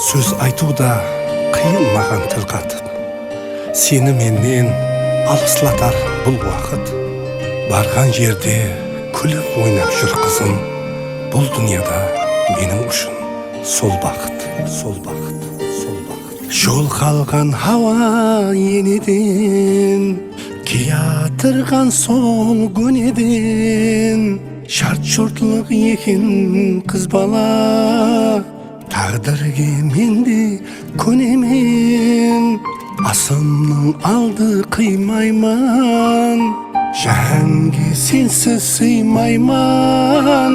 Сөз айтуда қиын маған тіл қатып, сені менен алыслатар бұл уақыт. Барған жерде күліп ойнап жүр қызым, бұл дүнияда менің үшін сол бақыт, сол бақыт, сол бақыт. Жол қалған хауа енеден, киятырған сол көнеден, шарт шортлық екен қыз бала, тағдырге менде көнемен. Асымның алды қимайман, жәнге сенсіз сыймайман.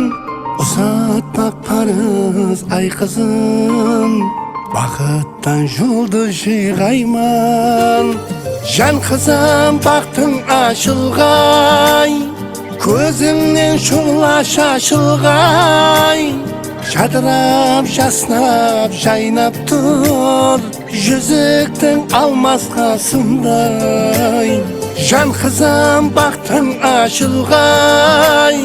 Ұзатпақ парыз ай қызым, бақыттан жолды жиғайман. Жан қызым бақтың ашылғай, көзіңнен шұғыла шашылғай. Жадырап жаснап жайнап тұр, жүзіктің алмас қасындай. Жан қызым бақтың ашылғай,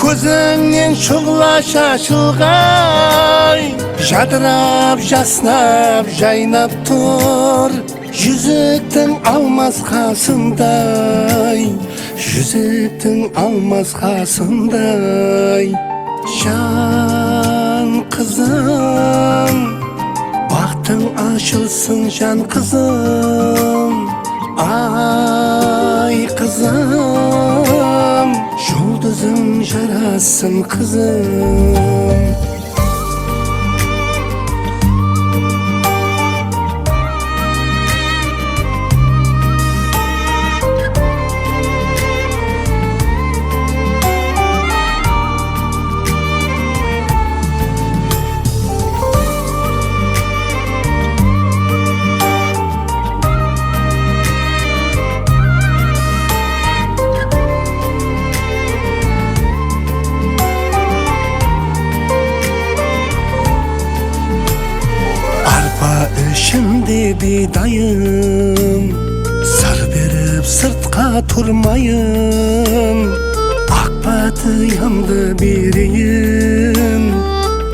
көзіңнен шұғыла шашылғай. Жадырап жаснап жайнап тұр, жүзіктің алмас қасындай. Жүзіктің алмас қасындай. Жан қызым, бақтың ашылсын жан қызым. Ай қызым, жұлдызың жарасын қызым. Ішімде бидайым, сыр беріп сыртқа тұрмайым. Ақ батыямды берейін,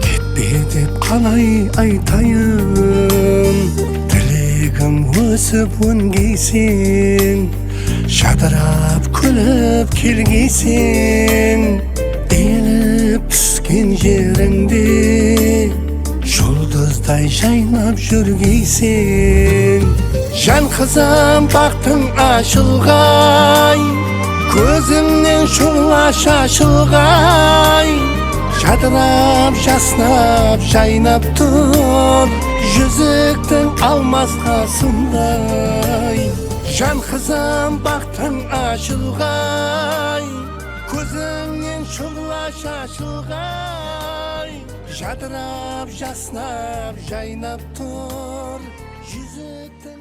кетпе деп қалай айтайын. Тілегім өсіп өнгейсен, жадырап күліп келгейсен. Еліп түскен жеріңде жұлдыздай жайнап жүргейсен. Жан қызым бақтың ашылғай, көзіңнен шұғыла шашылғай. Жадырап жаснап жайнап тұр, жүзіктің алмас қасындай. Жан қызым бақтың ашылғай, көзіңнен шұғыла шашылғай. Жадырап жаснап жайнап тұр, жүзіктің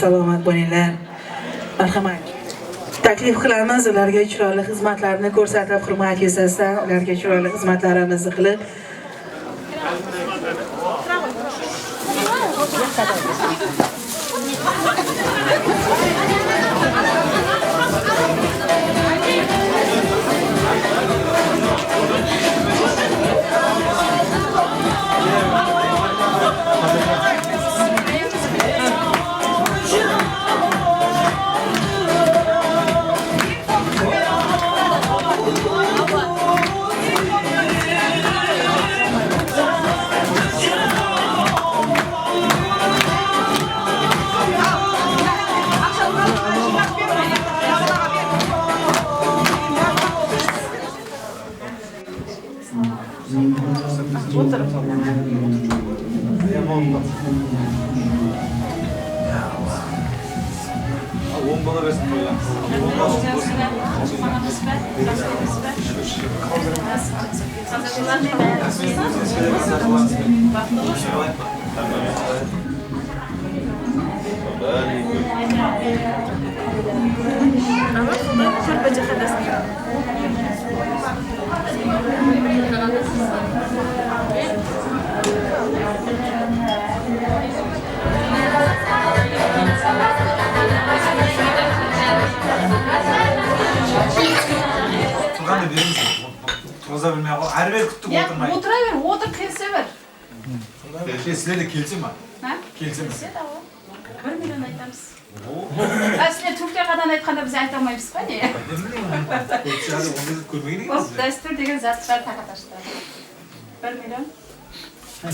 Salomat bo'linglar. Marhamat. Taklif qilamiz ularga chiroyli xizmatlarni ko'rsatib, hurmat yuzasidan ularga chiroyli xizmatlarimizni qilib Her bir kuttuk oturmayın. Oturaver, otur kelsever. Sizler de kelsin mi? Ha? Келсеңіз. 1 million aytamiz. Sizlar Turkiyagadan aytganda biz ayta olmaymiz-ku, ne? Ko'pchilar onu ko'rmagan ekansiz. Dastur degan zatlar taqatashdi. 1 million.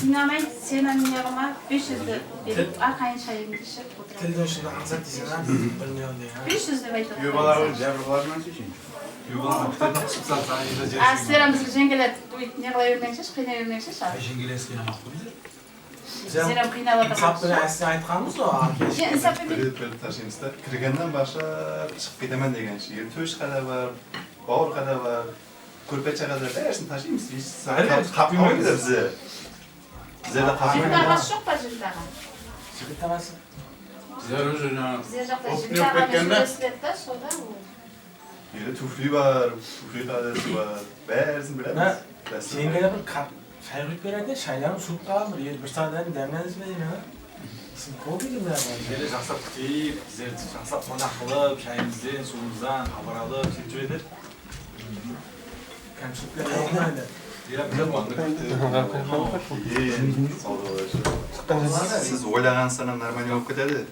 Dinamay senin yağma 500 de berip arqayın şayını dişib o'tiradi. Tildan shunday ansat desang, 1 million degan. 500 deb aytadi. Yuvalar jabirlardan çekin. Yuvalar bittadan chiqib salsan, yuzda Sizlar ham bizga jengalar ne qilavermangsiz, qiynavermangsiz. Jingiles qiynamoq bo'ldi. Sizlar ham qiynalib Insaf o'tirasiz. bilan siz aytganmiz o. Insaf bilan Bir taşıyımızda kirgenden başa çıkıp gidemen degen şey. Töş kadar var, bağır kadar var, kurpeçe kadar dersin taşıyımız. Hiç kapmıyor da bize. Bize de kapmıyor. jildag'asi yo'q pa jildaga. Bittasi. Bizler önce Bizlar yoqda Hop, jildaga yo'q ketganda. universitetda soda u. Yine tufli var, tufli kadası var. Bersin bilemiz. Senga bir çay quyib beradi, shaylarni suv qilib, bir soatdan damlaniz deyman. Siz ko'rdingizmi? Bizlar yaxshilab kutib, bizlar yaxshilab qonaq qilib, shayimizdan, suvimizdan xabar olib, kelib edib. Kamchiliklar yo'qmaydi. Siz oylagan sana normal yok dedi.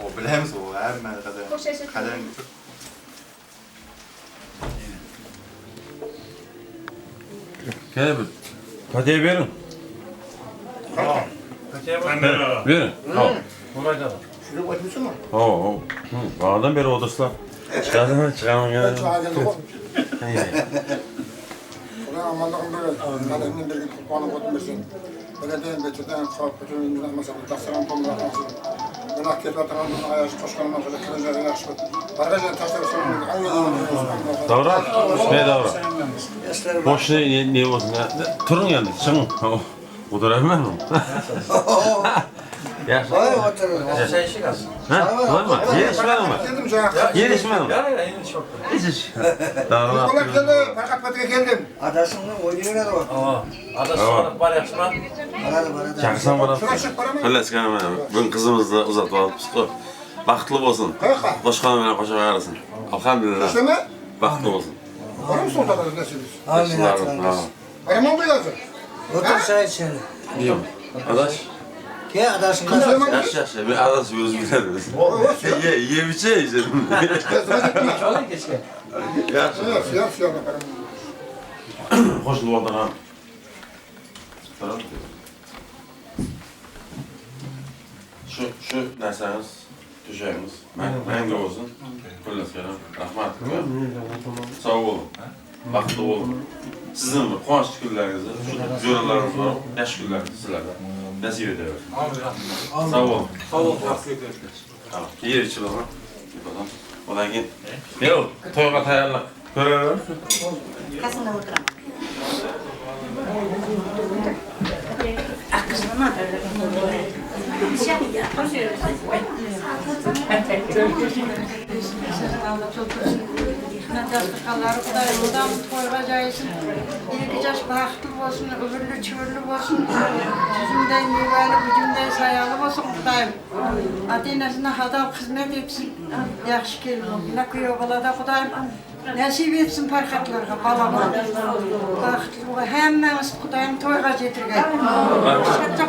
O bilemiz o her kadar. Kadar Gel bir. Patiye verin. Verin. Al. Şuraya koymuşsun mu? Oo. Bağdan beri odaslar. Çıkardım gene. Ulan amanlığım böyle. Kadının bir gün kurbanı koymuyorsun. Belediyenin beçeden kalk bütün ünlüden mesela dastıran tomlar kalsın. Ben hakiyet vatandaşın ayağı koşkanıma kadar kırıcıları yakışık. Arkadaşlar taşları sorumluluğu aynı Davra. Ne davra? Boş ne olsun ya? Turun yani. Çıkın. Oturamam mı? Yaxşı. Vay oturun. Ha? Var mı? Yetişmedi mi? Geldim sana. Yetişmedi mi? Hiç iş. Davra. Kolay geldi. Fakat Batı'ya geldim. Adasını oynuyor o. Tamam. Var yaxshi. Baradı baradı. Çaksan bana. Şurası para mı? Halles kanım benim. Bugün kızımızı da uzatıp alıp çıkıyor. Baktlı olsun. Kayka. Koşkanı bana koşa arasın. Elhamdülillah. İşte mi? Baktlı olsun. Var mı son tadarız ne söylüyorsun? Amin Yaşlılarım. hatırlamaz. Araman beyazı. Otur çay içelim. Biliyorum. Adaş. Ki adasını Kızıma Yaş yaş. Bir adaş yüz bileriz. Ye bir şey içelim. Yaş. Siyah siyah yaparım. Hoşlu oldu ha. Tamam. Şu derseniz düşeyimiz. Menge olsun. Kulles kelam. Rahmat. Sağ olun. Bakıtlı olun. Sizin kuançlı günlerinizi, şu zöreleriniz var, yaş günlerinizi sizlerden nasip ediyor. Sağ olun. Sağ olun. Tamam. Yer içi olan. Odan keyin. Ne oldu? Toyga tayyorlab. Ko'raveramiz. Qasında o'tiraman. Dasturxonlari Xudoy odam to'yga joysin. Ilk baxtli bo'lsin, umrli chivirli bo'lsin. Sizimday mevali, bujumday sayoqli bo'lsin Xudoyim. Ota-onasine xato xizmat etsin. Yaxshi kelin. Na kuyov bolada Xudoyim nasib etsin farxatlarga, balaga. Baxtli va hammamiz Xudoyim to'yga jetirgan. Katta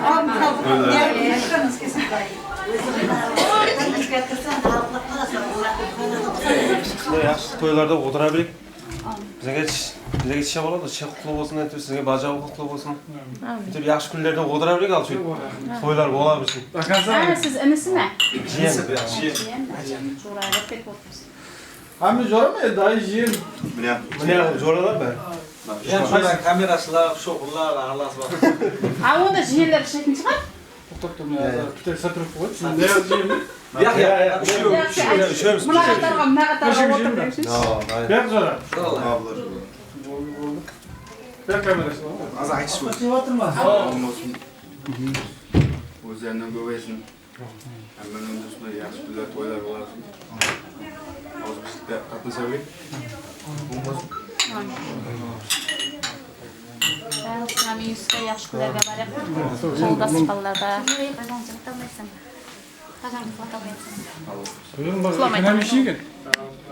Yaxshi to'ylarda o'tirabilik. Bizga yetishib oladi, Chex qutlug' bo'lsin aytib, sizga bajo qutlug' bo'lsin. Aytib yaxshi kunlarda o'tirabilik al shu. To'ylar bo'la bilsin. Siz inisimi? Hamma jo'rami? Dayı jiyin. Mene jo'ralar bor. Yana kamerasilar, sho'g'illar, aralasi bor. Ha, unda jiyinlar ishlayotgan chiqar? Bitta satrib qo'y. Ne yozaymi? Yaxshi. Bunaqa o'tirib Ber jo'ra. Ber kamerasi. Az aytishma. Olmasın. O'zlaridan ko'paysin. Hammaning do'stlar yaxshi kunlar, to'ylar bo'lasin. Hozir bizda qatnashaylik. Ben yüzde yaxshi kunlarga baryapman. Qo'lda siqillarda.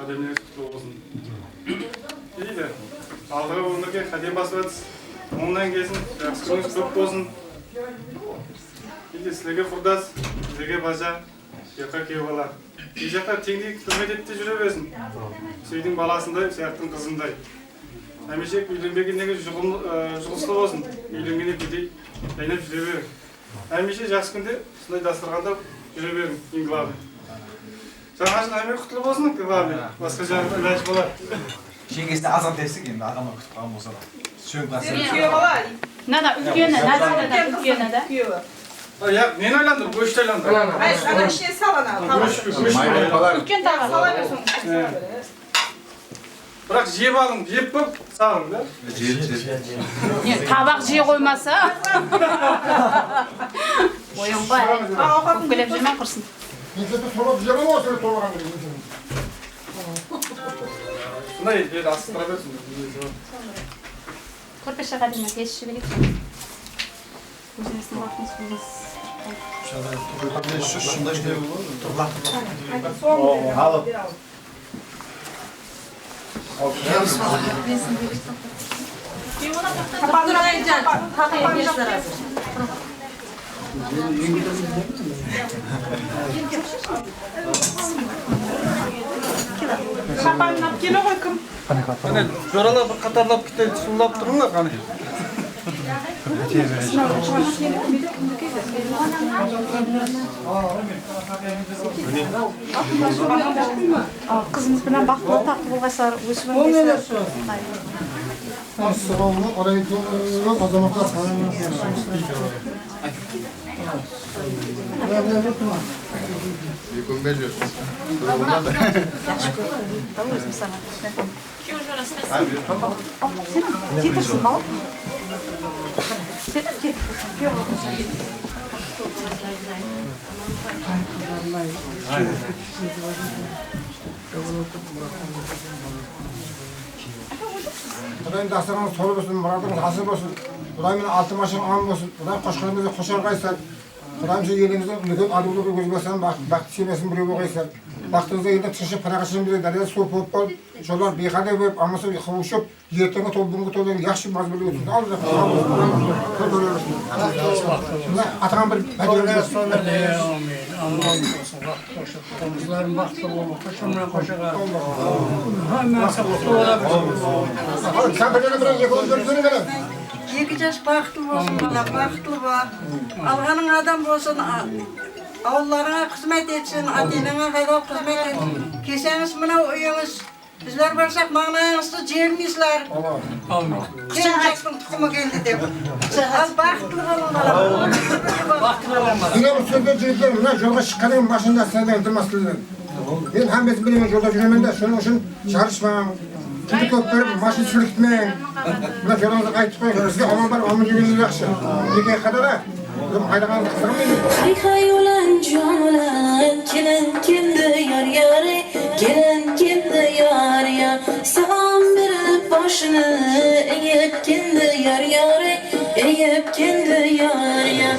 Ademler qutlug' bo'lsin. Deydi. Aldığı o'rniga qadam basib, ondan kelsin, yaxshi kunlar ko'p bo'lsin. Şimdi sizlerge kurdas, sizlerge baca, yaka keyvalar. Bir жақта теңдей қызмет етті жүре берсін. Сөйдің баласындай, сияқтың қызындай. Әмешек үйленбегеннегі жұғысты болсын. Үйленгене кедей, жайнап жүре берің. Әмеше жақсы күнде сондай дастырғанда жүре берің, инглабы. Жаңа жыл әмек құтылы болсын, инглабы. Басқа жағында ләж болар. Жеңгесіне азан десік енді ағама күтіп қалған болса да. Сүйен басын. Күйеуі бала. Нада үлкені, үлкені да. Ya, neni aylandır? Bu işte aylandır. Hayır, ana şey salana. Үлкен тағы. Sala versin. Bırak jiyip alın, jiyip koy, sağın da. Табақ жей қоймаса. Ойынға. Көкелеп жүрмей құрсын. Mesela sorup cevap olsun sorulan gibi. Şunday bir asıstıra versin. Көрпеше қадимі кешіші берейік. Өзіміздің уақытымыз болмас. Şunda işte bu. Alıp. Kapanlap gele koy kim? Hani joralap katarlap gitti, sullap durunlar hani. Қызымыз білен бақытылы тақты болғайсар өсіп өңгейсілер. Sıralı orayı azamlıklar kanalına Yükün veriyorsun. Өзім саған. Сен кетірсің балық? Kudayım dastırganız soru olsun, muradınız hasıl olsun. Kudayımın altı maşın an olsun. Kudayım koşkanımızı koşar kaysan. Kudayım size yerimizde ülkün adılığı gözmesin, baktı sevmesin buraya boğaysan. Baktığınızda yerden çıkışıp para kaçırın bize derede soğuk olup ol. Şolar beyhade böyle amasa kavuşup yertene toplumda toplayan yaşlı bazı biliyorsunuz. Al da Atakan bir hediyeler sonra ne Allah'ın komşuların baktı olma, koşumla koşağa. Hemen sapıtı olabilir. Sen böyle biraz yakın gördüğünü kadar. Екі жас бақытты болсын, бала бақытты бар. Алғаның адам болсын, ауылларыңа қызмет етсін, ата-енеңе қайдап қызмет етсін. Кесеңіз мынау үйіңіз, біздер барсақ маңайыңызды жермейсіздер. Кең жастың тұқымы келді деп. Ал бақытты болың бала. Yine bu sözde çocuklar buna yolga çıkanın başında senden durmasınlar. Ben hem biz bilmiyorum yolda yürümen de şunun için çalışmam. Çünkü köpürüp maşın sürütmeyin. Buna yolumuza kayıt koyun. Sizge aman var, aman yürüyünüz yakşı. Yine kadar da. Bizim hayranlarını kısırmayın. Hay ulan canlan, gelen kimdi yar yarı, gelen kimdi yar ya. Salam verip başını, eğip kimdi yar yarı, eğip kimdi yar ya.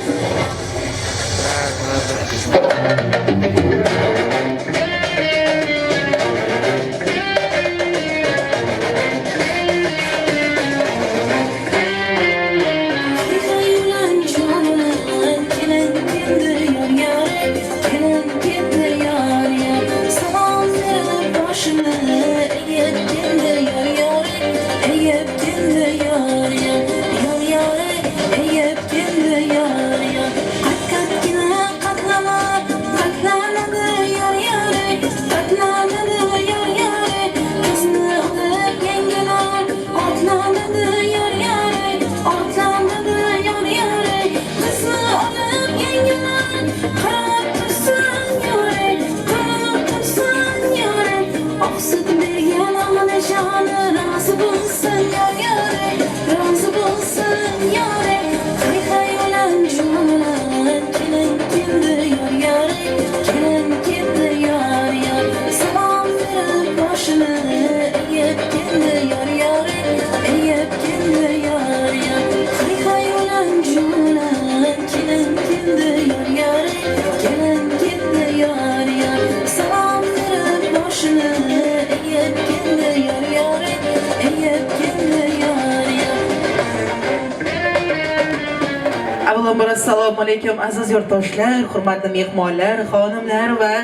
Assalomu alaykum aziz yurtdoshlar, hurmatli mehmonlar, xonimlar va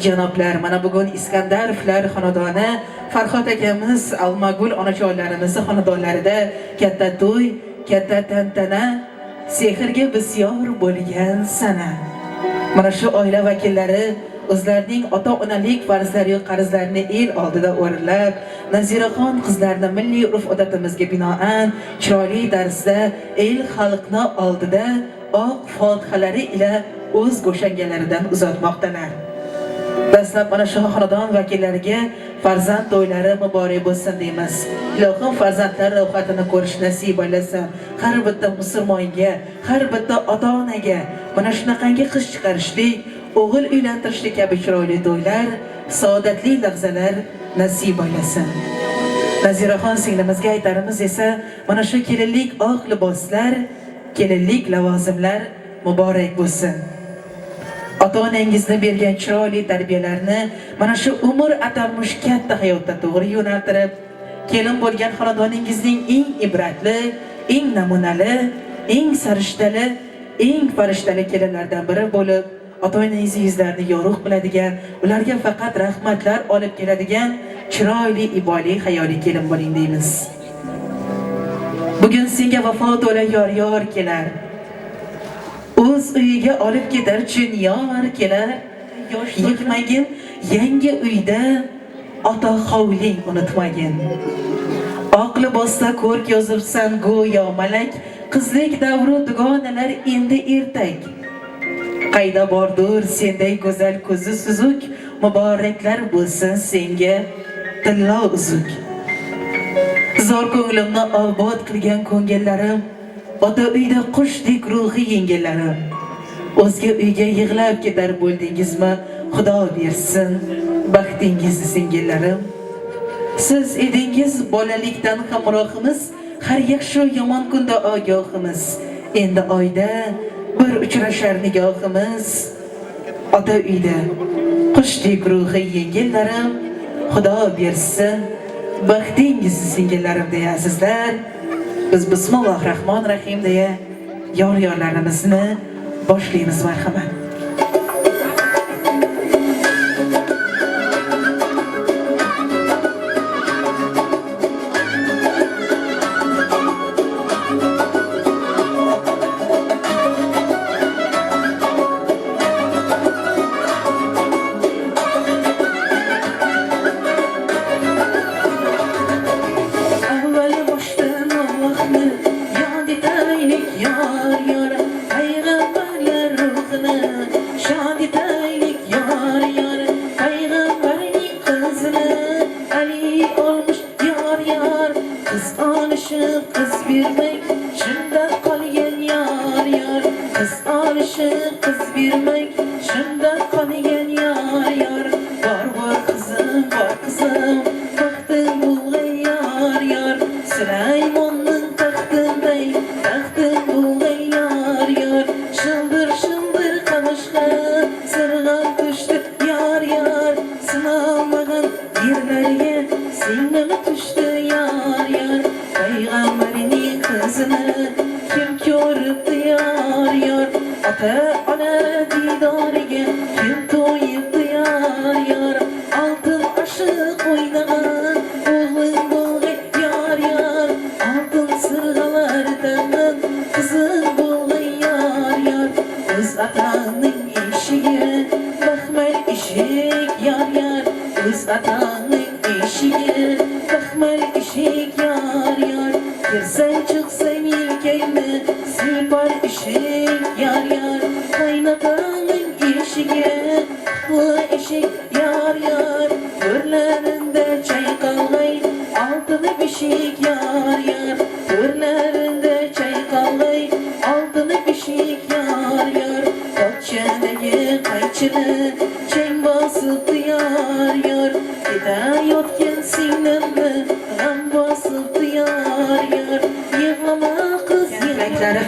janoblar. Mana bugun Iskandarovlar xonadoni Farhod akamiz, Almagul onajonlarimiz xonadonlarida katta to'y, katta tantana, sehrga bisyor bo'lgan sana. Mana shu oila vakillari o'zlarining ota-onalik farzlari va qarzlarini el oldida o'rinlab, Naziraxon qizlarni milliy urf-odatimizga binoan chiroyli tarzda el xalqni oldida oq fotihalari ila o'z go'shangalaridan uzatmoqdalar. Dastlab mana shu xonadon vakillariga farzand to'ylari muborak bo'lsin deymiz. Ilohim farzandlar ro'yxatini ko'rish nasib aylasin. Har bitta musulmonga, har bitta ota-onaga mana shunaqangi qiz chiqarishlik, o'g'il uylantirishlik kabi chiroyli to'ylar, saodatli lahzalar nasib aylasin. Naziraxon singlimizga aytarimiz esa mana shu kelinlik oq liboslar, kelinlik lavozimlar muborak bo'lsin. Ota-onangizni bergan chiroyli tarbiyalarni mana shu umr atalmish katta hayotda to'g'ri yo'naltirib, kelin bo'lgan xonadoningizning eng ibratli, eng namunali, eng sarishtali, eng farishtali kelinlardan biri bo'lib, ota-onangizni yuzlarini yorug' qiladigan, ularga faqat rahmatlar olib keladigan chiroyli, iboli, hayoli kelin bo'ling deymiz. Bugun senga vafo to'la yor kelar. O'z uyiga olib ketar yor kelar. Yıkmagin yangi uyda ota hovling unutmagin. Oq libosda ko'rk yozibsan go'yo malak, qizlik davri dugonalar endi ertak. Qayda bordur senday go'zal ko'zi suzuk, muboraklar bo'lsin senga tillo uzuk. Zor ko'nglimni obod qilgan ko'ngillarim, ota uyda qushdek ruhi yengillarim. O'zga uyga yig'lab ketar bo'ldingizmi? Xudo bersin baxtingizni singillarim. Siz edingiz bolalikdan hamrohimiz, har yaxshi yomon kunda ogohimiz. Endi oyda bir uchrashar nigohimiz. Ota uyda qushdek ruhi yengillarim, Xudo bersin baxtingizni singillarim deya azizlar. Biz Bismillahirrahmanirrahim deya yor-yorlarimizni boshlaymiz marhamat.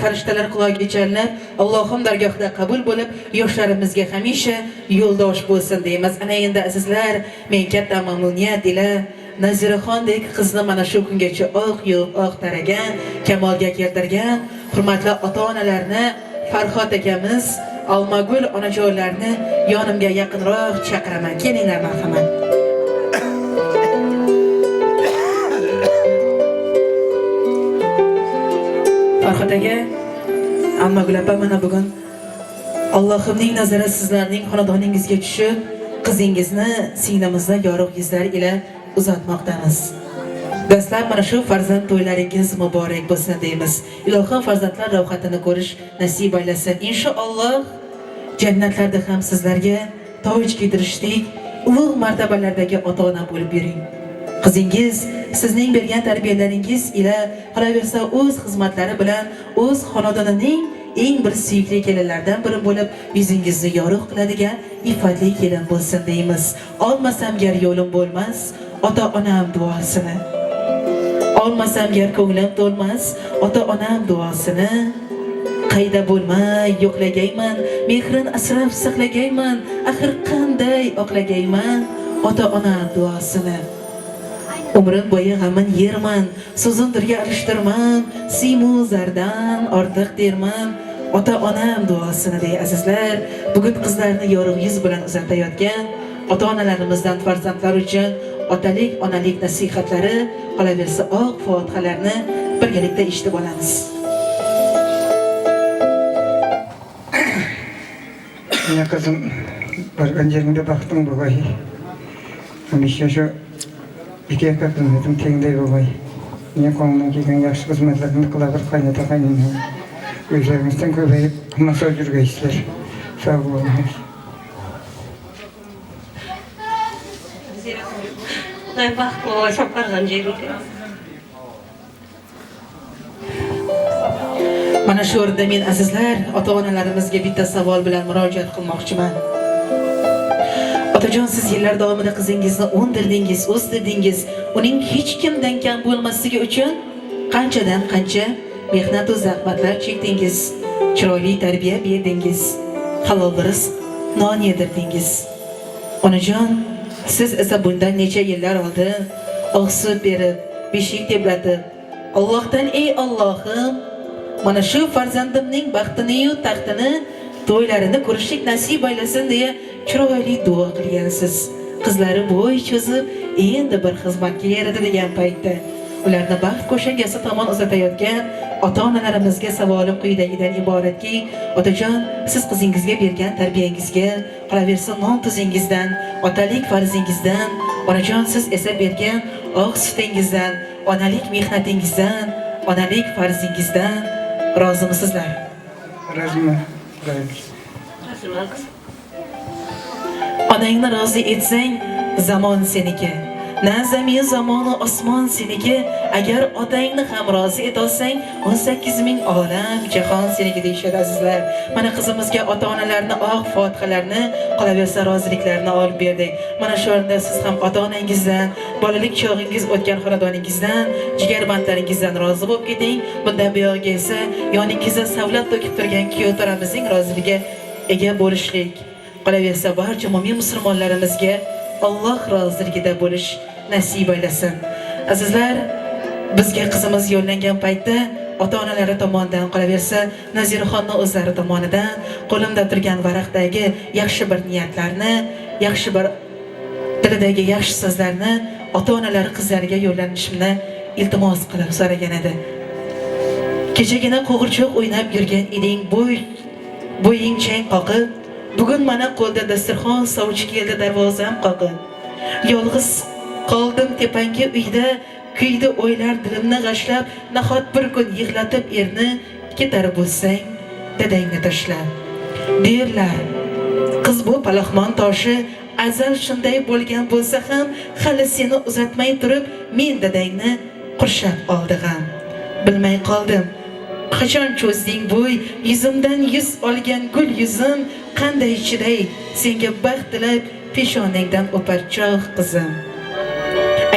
Farishtalar quloqiga chalinib, Allohim dargohida qabul bo'lib, yoshlarimizga hamisha yo'ldosh bo'lsin deymiz. Ana endi azizlar, men katta mamnuniyat ila Naziraxondek qizni mana shu kungacha oq yo'q oq taragan, kamolga keltirgan hurmatli ota-onalarni, Farhod akamiz Almagul onajonlarni yonimga yaqinroq chaqiraman. Kelinglar marhamat. Farhod aka, Almagul opa mana bugun Allohimning nazari sizlarning xonadoningizga tushib, qizingizni singlimizda yorug' yuzlar ila uzatmoqdamiz. Dastlab mana shu farzand to'ylaringiz muborak bo'lsin deymiz. Ilohim farzandlar ro'yxatini ko'rish nasib aylasin. Inshaalloh jannatlarda ham sizlarga toj kiydirishdek ulug' martabalardagi ota-ona bo'lib yuring. Qizingiz sizning bergan tarbiyalaringiz ila qolaversa o'z xizmatlari bilan o'z xonadonining eng bir suyukli kelinlardan biri bo'lib yuzingizni yorug' qiladigan iffatli kelin bo'lsin deymiz. Olmasam gar yo'lim bo'lmas, ota-onam duosini. Olmasam gar ko'nglim to'lmas, ota-onam duosini. Qayda bo'lmay yo'qlagayman, mehrin asrab saqlagayman, axir qanday oqlagayman, ota-onam duosini. Umrim bo'yi g'amin yerman, so'zimdirga alishtirman, simu zardan ortiq derman, ota-onam duosini dey azizlar. Bugun qizlarni yorug' yuz bilan uzatayotgan ota-onalarimizdan farzandlar uchun otalik, onalik nasihatlari, qolaversa oq fotihalarni birgalikda eshitib olamiz. Ya kızım, bargan yerimde baktım babay. Hamisha şu iki yakak hizmetim tengdey babay. Yine kolumdan kelgan yaxshi xizmatlarni qilib qaynata qaynana. O'zlaringizdan ko'payib masol yurgaysizlar. Sog' bo'linglar. Xudoy baxt bo'lsa bargan yerimde. Mana shu o'rinda men azizlar, ota-onalarimizga bitta savol bilan murojaat qilmoqchiman. Otajon, siz yillar davomida qizingizni o'ndirdingiz, o'sdirdingiz. Uning hech kimdan kam bo'lmasligi uchun qanchadan qancha mehnat va zahmatlar chekdingiz. Chiroyli tarbiya berdingiz. Halol rizq, non yedirdingiz. Onajon, siz esa bundan necha yillar oldin oqsut berib, beshik tebratib, Allohdan ey Allohim, mana shu farzandimning baxtini yu taxtini, to'ylarini ko'rishlik nasib aylasin deya chiroyli duo qilgansiz. Qizlari bo'y cho'zib, endi bir xizmatga yaradi degan paytda ularni baxt ko'shangasi tomon uzatayotgan ota-onalarimizga savolim quyidagidan iboratki, otajon, siz qizingizga bergan tarbiyangizga, qolaversa non tuzingizdan, otalik farzingizdan, onajon, siz esa bergan oq sutingizdan, onalik mehnatingizdan, onalik farzingizdan rozimisizlar? Roziman. Onangni rozi etsang, zamon seniki. Na zamin zamonu osmon seniki. Agar otangni ham rozi etolsang, 18,000 olam jahon seniki deyishadi azizlar. Mana qizimizga ota-onalarni oq fotihalarni, qolaversa roziliklarni olib berdik. Mana shu o'rinda siz ham ota-onangizdan, bolalik chog'ingiz o'tgan xonadoningizdan, jigarbandlaringizdan rozi bo'lib keting. Bundan buyog'iga esa yoningizda savlat to'kib turgan kuyovtoramizning roziligiga ega bo'lishlik. Qolaversa barcha mo'min musulmonlarimizga Alloh roziligida bo'lish nasib aylasin. Azizlar, bizga qizimiz yo'llangan paytda ota-onalari tomonidan, qolaversa Naziraxonning o'zlari tomonidan qo'limda turgan varaqdagi yaxshi bir niyatlarni, yaxshi bir tilidagi yaxshi so'zlarni ota-onalari qizlariga yo'llanishimni iltimos qilib so'ragan edi. Kechagina qo'g'irchoq o'ynab yurgan eding, bo'ying chang qoqib, bugun mana qo'lda dasturxon sovchi keldi darvozam qoqib. Yolg'iz qoldim tepangi uyda, kuydi o'ylar dilimni g'ashlab, nahot bir kun yig'latib erni ketar bo'lsang, dadangni tashlab. Derlar, qiz bu palaxmon toshi, azal shunday bo'lgan bo'lsa ham, hali seni uzatmay turib, men dadangni qurshab oldig'am. Bilmay qoldim. Qachon cho'zding bo'y, yuzimdan yuz olgan gul yuzim, qanday chiday senga baxt tilab peshonangdan o'par cho'g' qizim.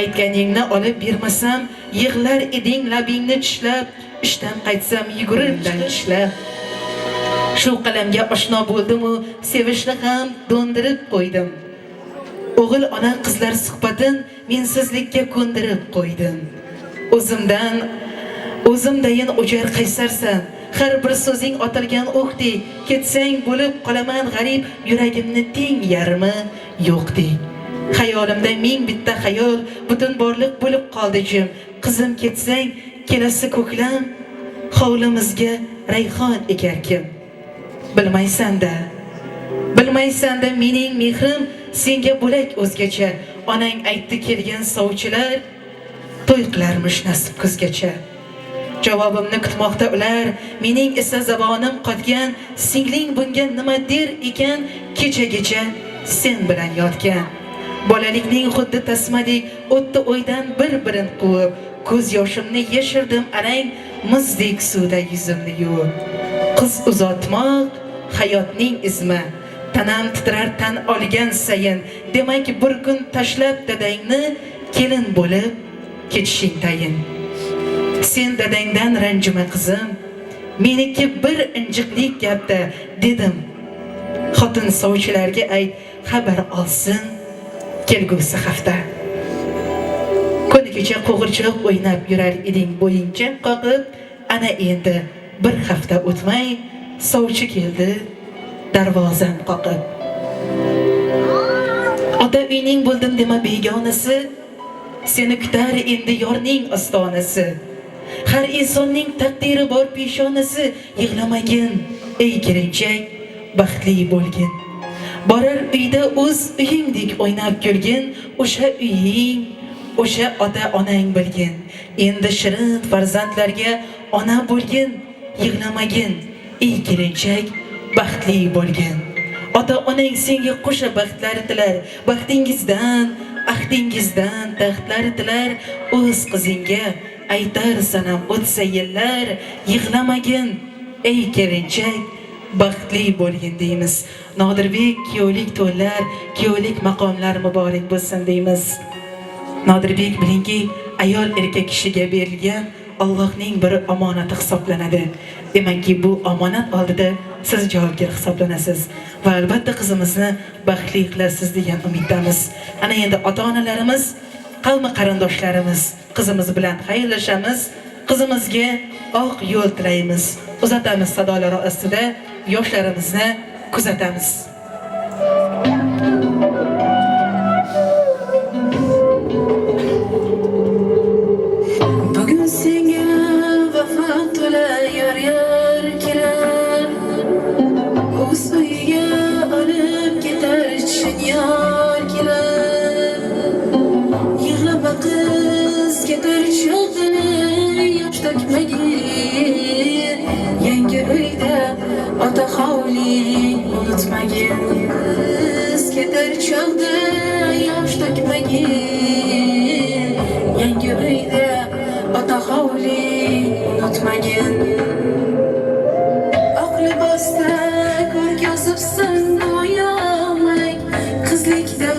Aytganingni olib bermasam, yig'lar eding labingni tishlab, ishdan qaytsam yugurirdan tishlab. Shu qalamga oshno bo'ldim-u, sevishni ham do'ndirib qo'ydim. O'g'il ona qizlar suhbatin mensizlikka ko'ndirib qo'ydim. O'zimdayin o'jar qaysarsan, har bir so'zing otilgan o'qdek, ketsang bo'lib qolaman g'arib, yuragimni teng yarmi yo'qdek. Xayolimda ming bitta xayol, butun borliq bo'lib qoldi jim. Qizim ketsang, kelasi ko'klam, hovlimizga rayhon ekar kim? Bilmaysan-da mening mehrim senga bo'lak o'zgacha. Onang aytdi kelgan sovchilar to'y qilarmish nasib kuzgacha. Javobimni kutmoqda ular, mening esa zabonim qotgan. Singling bunga nima der ekan, kechagacha sen bilan yotgan. Bolalikning xuddi tasmadek o'tdi o'ydan bir-birin quvib, ko'z yoshimni yashirdim arang, muzdek suvda yuzimni yuvib. Qiz uzatmoq hayotning izmi, tanam titrar tan olgan sayin. Demak bir kun tashlab dadangni, kelin bo'lib ketishing tayin. Sen dadangdan ranjima qizim, meniki bir injiqlik gapda dedim. Xotin sovchilarga ayt, xabar olsin kelgusi hafta. Kuni kecha qo'g'irchiq o'ynab yurar eding bo'yincha qoqib, ana endi bir hafta o'tmay sovchi keldi darvozam qoqib. Ota uyning bo'ldim dema begonasi, seni kutar endi yorning ostonasi. Har insonning taqdiri bor peshonasi, yig'lamagin ey kelinchak, baxtli bo'lgin. Borar uyda o'z uyingdek o'ynab kulgin, o'sha uying, o'sha ota-onang bilgin. Endi shirin farzandlarga ona bo'lgin, yig'lamagin ey kelinchak, baxtli bo'lgin. Ota-onang senga qo'sha baxtlar tilar, baxtingizdan, ahdingizdan taxtlar tilar. O'z qizingga aytar sanam o'tsa yillar, yig'lamagin ey kelinchak, baxtli bo'lgin deymiz. Nodirbek kuyovlik to'ylar, kuyovlik maqomlar muborak bo'lsin deymiz. Nodirbek bilingki, ayol erkak kishiga berilgan Allohning bir omonati hisoblanadi. Demakki bu omonat oldida siz javobgar hisoblanasiz va albatta qizimizni baxtli qilasiz degan umiddamiz. Ana endi ota-onalarimiz, qavmi qarindoshlarimiz qizimiz bilan xayrlashamiz. Qizimizga oq yo'l tilaymiz. Uzatamiz sadolari ostida yoshlarimizni kuzatamiz. Bugun senga vafo to'la yor kelar, o'z uyiga olib ketar yor kelar. Yig'lama qiz ketar chog'da yosh to'kmagin, yangi uyda ota hovling unutmagin. Qiz ketar chog'da yosh to'kmagin, yangi uyda ota hovling unutmagin. Oq libosda ko'rk yozibsan noyomak, qizlikda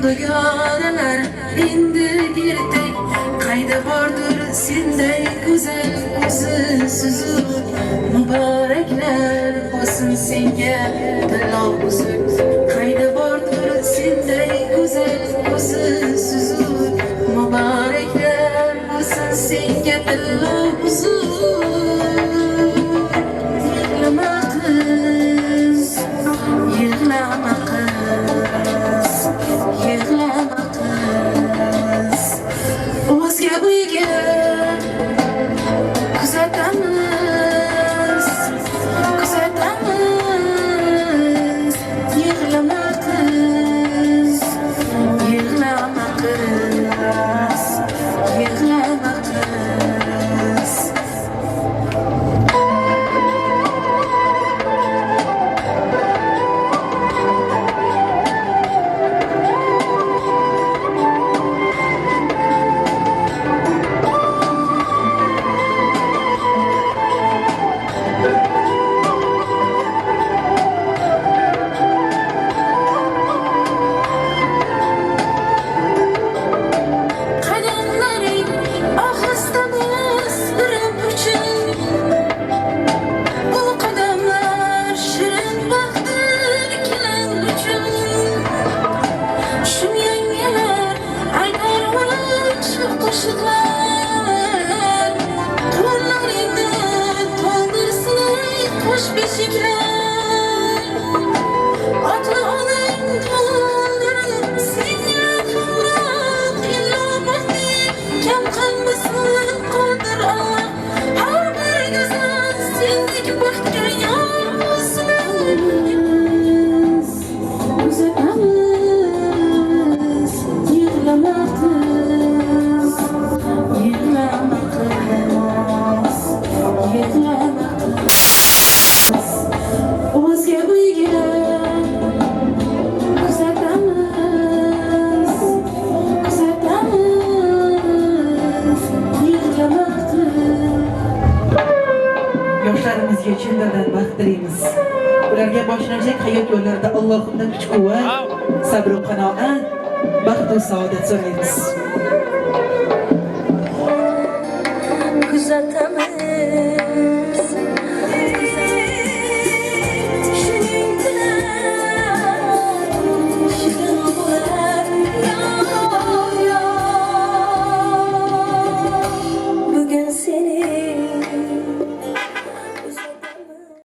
dugonalar endi ertak. Qayda bordir senday go'zal ko'zi suzib, muboraklar bo'lsin senga tillo uzib. Qayda bordir senday go'zal ko'zi suzib, muboraklar bo'lsin senga tillo uzib. Yig'lama qiz, yig'lama qiz, yig'lama qiz. O'zga uyga kuzatamiz, kuzatamiz. Yig'lama qiz, yig'lama qiz, yig'lama qiz. Qadamlaring ohista bostirib uchun, bu qadamlar shirin baxtli kelin uchun. Shu yangilar aytar shu qo'shiqlar, qo'llaringni to'ldirsin farzandlarimizga chindan baxt tilaymiz. Ularga boshlanajak hayot yo'llarida Allohimdan kuch-quvvat, sabr va qanoat, baxt va saodat so'raymiz.